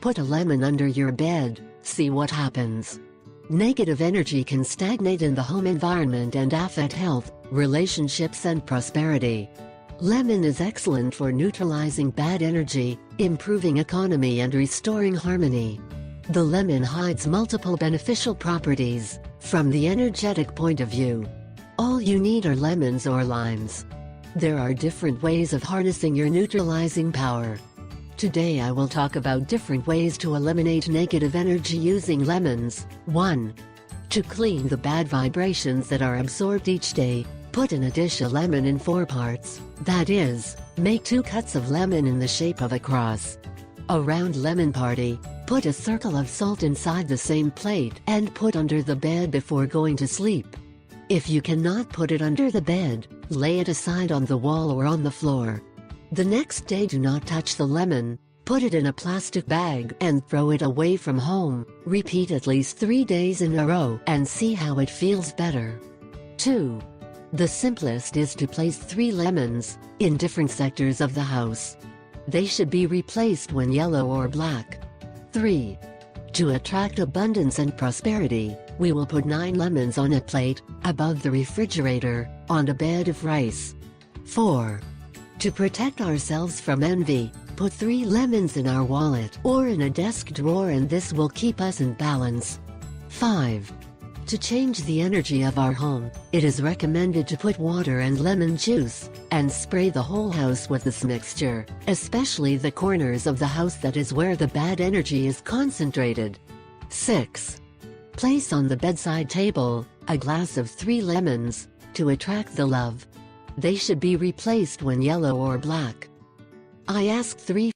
Put a lemon under your bed, see what happens. Negative energy can stagnate in the home environment and affect health, relationships and prosperity. Lemon is excellent for neutralizing bad energy, improving economy and restoring harmony. The lemon hides multiple beneficial properties, from the energetic point of view. All you need are lemons or limes. There are different ways of harnessing your neutralizing power. Today I will talk about different ways to eliminate negative energy using lemons. 1. To clean the bad vibrations that are absorbed each day, put in a dish a lemon in 4 parts, that is, make 2 cuts of lemon in the shape of a cross. A round lemon party, put a circle of salt inside the same plate and put under the bed before going to sleep. If you cannot put it under the bed, lay it aside on the wall or on the floor. The next day do not touch the lemon, put it in a plastic bag and throw it away from home. Repeat at least 3 days in a row and see how it feels better. 2. The simplest is to place 3 lemons in different sectors of the house. They should be replaced when yellow or black. 3. To attract abundance and prosperity, we will put 9 lemons on a plate, above the refrigerator, on a bed of rice. 4. To protect ourselves from envy, put 3 lemons in our wallet or in a desk drawer and this will keep us in balance. 5. To change the energy of our home, it is recommended to put water and lemon juice, and spray the whole house with this mixture, especially the corners of the house, that is where the bad energy is concentrated. 6. Place on the bedside table a glass of 3 lemons, to attract the love. They should be replaced when yellow or black. I ask 3